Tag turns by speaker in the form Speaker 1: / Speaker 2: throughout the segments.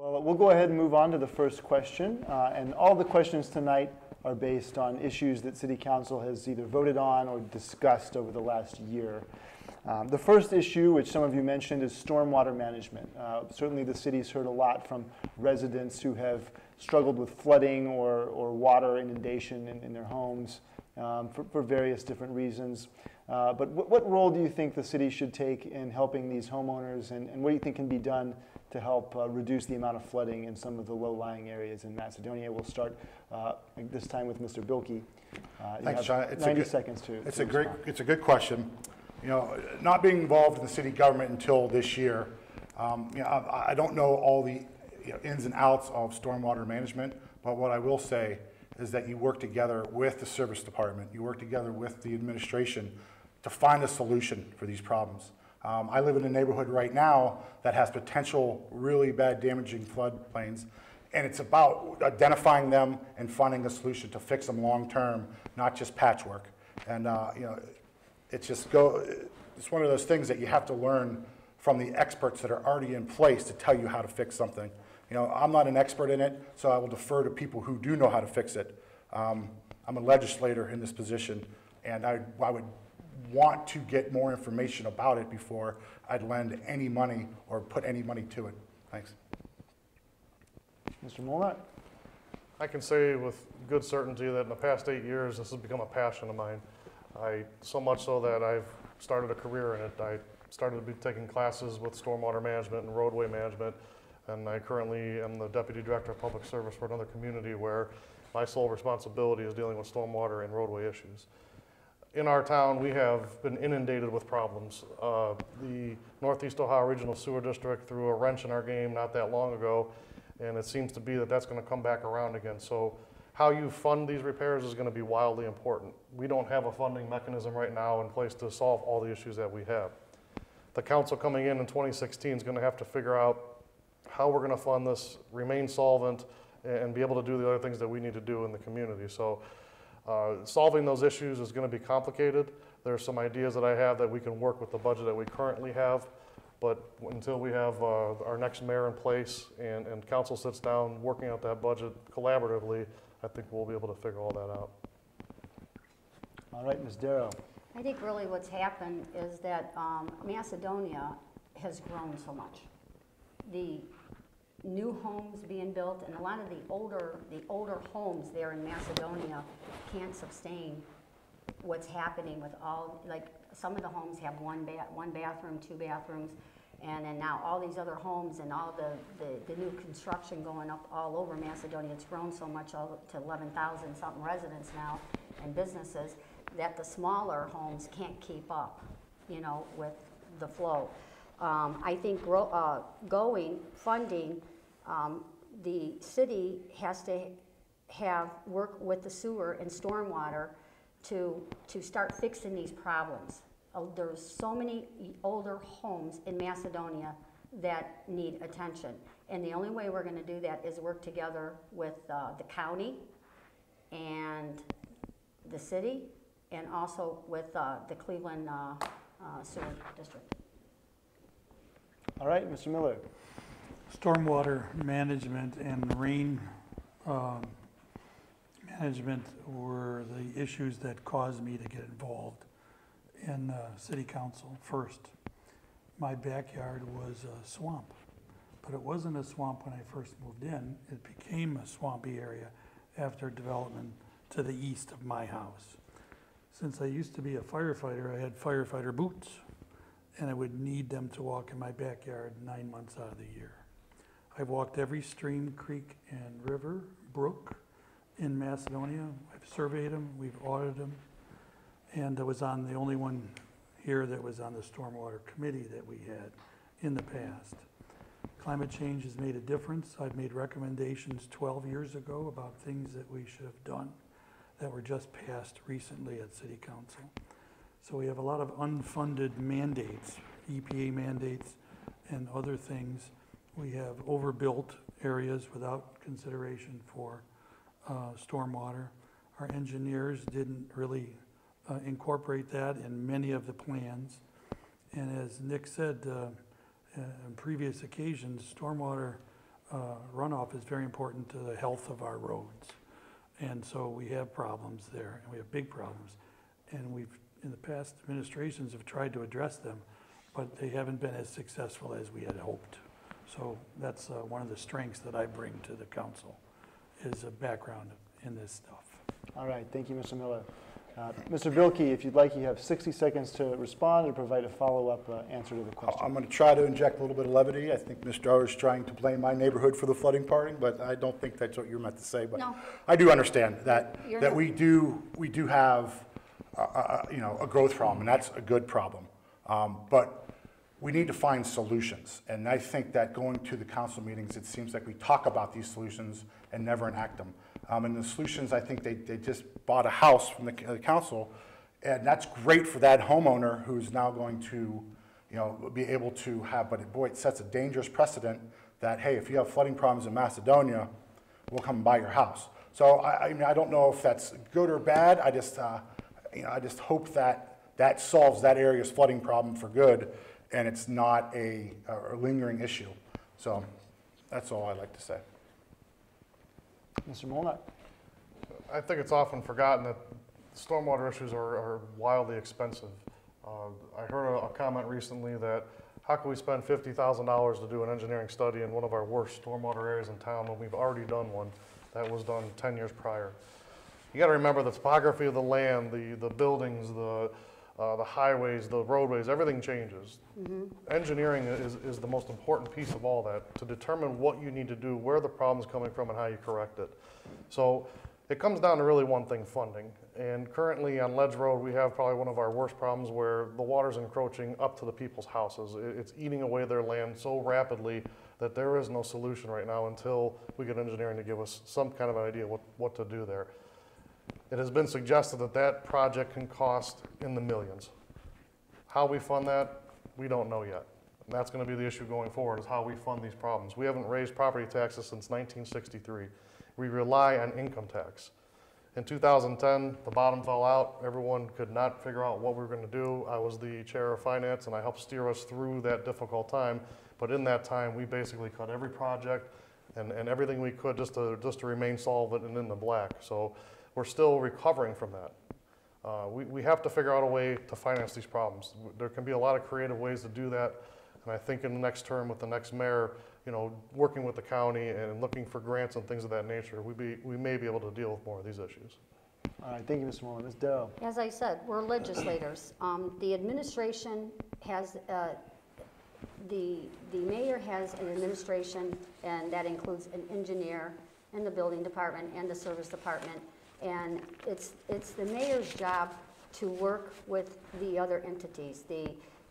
Speaker 1: Well, we'll go ahead and move on to the first question. And all the questions tonight are based on issues that City Council has either voted on or discussed over the last year. The first issue, which some of you mentioned, is stormwater management. Certainly the city's heard a lot from residents who have struggled with flooding or water inundation in their homes for various different reasons. But what role do you think the city should take in helping these homeowners, and what do you think can be done to help reduce the amount of flooding in some of the low-lying areas in Macedonia? We'll start this time with Mr. Bielke.
Speaker 2: Thanks, John.
Speaker 1: It's 90 seconds to
Speaker 2: It's a good question. You know, not being involved in the city government until this year, I don't know all the ins and outs of stormwater management, but what I will say is that you work together with the service department, you work together with the administration to find a solution for these problems. I live in a neighborhood right now that has potential really bad damaging floodplains, and it's about identifying them and finding a solution to fix them long term, not just patchwork. And it's one of those things that you have to learn from the experts that are already in place to tell you how to fix something. You know, I'm not an expert in it, so I will defer to people who do know how to fix it. I'm a legislator in this position, and I would want to get more information about it before I'd lend any money or put any money to it. Thanks.
Speaker 1: Mr. Molnar?
Speaker 3: I can say with good certainty that in the past 8 years, this has become a passion of mine. So much so that I've started a career in it. I started to be taking classes with stormwater management and roadway management, and I currently am the Deputy Director of Public Service for another community where my sole responsibility is dealing with stormwater and roadway issues. In our town, we have been inundated with problems. The Northeast Ohio Regional Sewer District threw a wrench in our game not that long ago, and it seems to be that that's going to come back around again. So how you fund these repairs is going to be wildly important. We don't have a funding mechanism right now in place to solve all the issues that we have. The council coming in 2016 is going to have to figure out how we're going to fund this, remain solvent, and be able to do the other things that we need to do in the community. So solving those issues is going to be complicated. There are some ideas that I have that we can work with the budget that we currently have, but until we have our next mayor in place and council sits down working out that budget collaboratively, I think we'll be able to figure all that out.
Speaker 1: All right, Ms. Darrow.
Speaker 4: I think really what's happened is that Macedonia has grown so much. The new homes being built, and a lot of the older homes there in Macedonia can't sustain what's happening with all, like some of the homes have one bathroom, 2 bathrooms, and then now all these other homes and all the new construction going up all over Macedonia. It's grown so much to 11,000 something residents now and businesses that the smaller homes can't keep up, you know, with the flow. I think funding, the city has to work with the sewer and stormwater to start fixing these problems. There's so many older homes in Macedonia that need attention. And the only way we're going to do that is work together with the county and the city, and also with the Cleveland Sewer District.
Speaker 1: All right, Mr. Miller.
Speaker 5: Stormwater management and rain management were the issues that caused me to get involved in City Council first. My backyard was a swamp, but it wasn't a swamp when I first moved in. It became a swampy area after development to the east of my house. Since I used to be a firefighter, I had firefighter boots, and I would need them to walk in my backyard 9 months out of the year. I've walked every stream, creek, and river, brook in Macedonia. I've surveyed them, we've audited them, and I was on the only one here that was on the stormwater committee that we had in the past. Climate change has made a difference. I've made recommendations 12 years ago about things that we should have done that were just passed recently at City Council. So we have a lot of unfunded mandates, EPA mandates and other things. We have overbuilt areas without consideration for stormwater. Our engineers didn't really incorporate that in many of the plans. And as Nick said on previous occasions, stormwater runoff is very important to the health of our roads. And so we have problems there, and we have big problems. And we've, in the past, administrations have tried to address them, but they haven't been as successful as we had hoped. So that's one of the strengths that I bring to the council, is a background in this stuff.
Speaker 1: All right, thank you, Mr. Miller. Mr. Bielke, if you'd like, you have 60 seconds to respond or provide a follow-up answer to the question.
Speaker 2: I'm going to try to inject a little bit of levity. I think Mr. Darrow is trying to blame my neighborhood for the flooding party, but I don't think that's what you're meant to say. But
Speaker 4: No.
Speaker 2: I do understand that
Speaker 4: You're
Speaker 2: that
Speaker 4: not.
Speaker 2: we do have you know, a growth problem, and that's a good problem. But we need to find solutions, and I think that going to the council meetings, it seems like we talk about these solutions and never enact them. And the solutions, I think they just bought a house from the council, and that's great for that homeowner who's now going to, you know, be able to have, but boy, it sets a dangerous precedent that, hey, if you have flooding problems in Macedonia, we'll come and buy your house. So I mean, I don't know if that's good or bad. I just, you know, I just hope that that solves that area's flooding problem for good, and it's not a lingering issue. So that's all I'd like to say.
Speaker 1: Mr. Molnar.
Speaker 3: I think it's often forgotten that stormwater issues are wildly expensive. I heard a comment recently that how can we spend $50,000 to do an engineering study in one of our worst stormwater areas in town when we've already done one that was done 10 years prior. You got to remember the topography of the land, the buildings, the highways, the roadways, everything changes. Engineering is the most important piece of all that, to determine what you need to do, where the problem's coming from, and how you correct it. So it comes down to really one thing: funding. And currently on Ledge Road, we have probably one of our worst problems where the water's encroaching up to the people's houses. It's eating away their land so rapidly that there is no solution right now until we get engineering to give us some kind of an idea what to do there. It has been suggested that that project can cost in the millions. How we fund that, we don't know yet. And that's going to be the issue going forward, is how we fund these problems. We haven't raised property taxes since 1963. We rely on income tax. In 2010, the bottom fell out. Everyone could not figure out what we were going to do. I was the chair of finance, and I helped steer us through that difficult time. But in that time, we basically cut every project and everything we could just to remain solvent and in the black. So we're still recovering from that. We have to figure out a way to finance these problems. There can be a lot of creative ways to do that, and I think in the next term with the next mayor, you know, working with the county and looking for grants and things of that nature, we may be able to deal with more of these issues.
Speaker 1: All right, thank you, Mr. Molnar. Ms. Darrow.
Speaker 4: As I said, we're legislators. The administration has, the mayor has an administration, and that includes an engineer and the building department and the service department. And it's the mayor's job to work with the other entities, the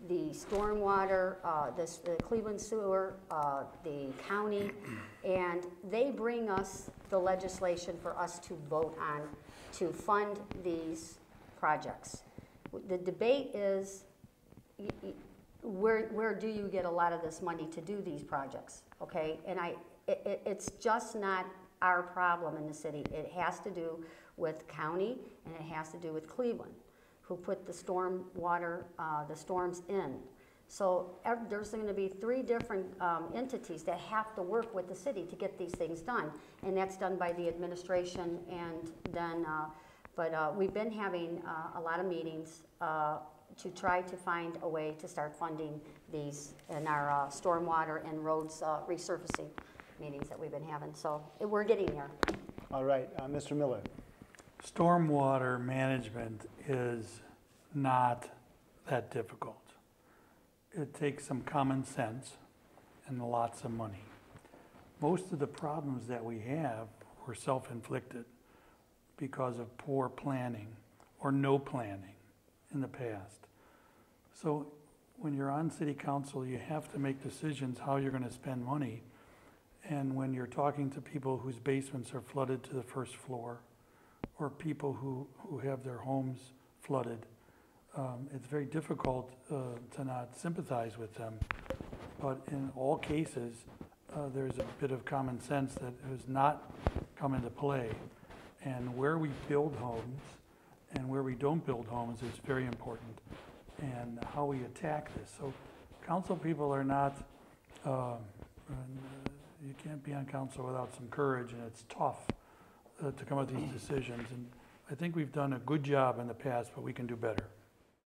Speaker 4: stormwater, the Cleveland sewer, the county, and they bring us the legislation for us to vote on to fund these projects. The debate is, where do you get a lot of this money to do these projects, okay? And it's just not our problem in the city. It has to do with county, and it has to do with Cleveland, who put the storm water, the storms in. So there's going to be 3 different entities that have to work with the city to get these things done, and that's done by the administration. And then, but we've been having a lot of meetings to try to find a way to start funding these in our stormwater and roads resurfacing meetings that we've been having. So we're getting there.
Speaker 1: All right, Mr. Miller.
Speaker 5: Stormwater management is not that difficult. It takes some common sense and lots of money. Most of the problems that we have were self-inflicted because of poor planning or no planning in the past. So when you're on city council, you have to make decisions how you're going to spend money. And when you're talking to people whose basements are flooded to the first floor, or people who have their homes flooded, it's very difficult to not sympathize with them. But in all cases, there's a bit of common sense that has not come into play. And where we build homes and where we don't build homes is very important, and how we attack this. So council people are not You can't be on council without some courage, and it's tough to come up with these decisions. And I think we've done a good job in the past, but we can do better.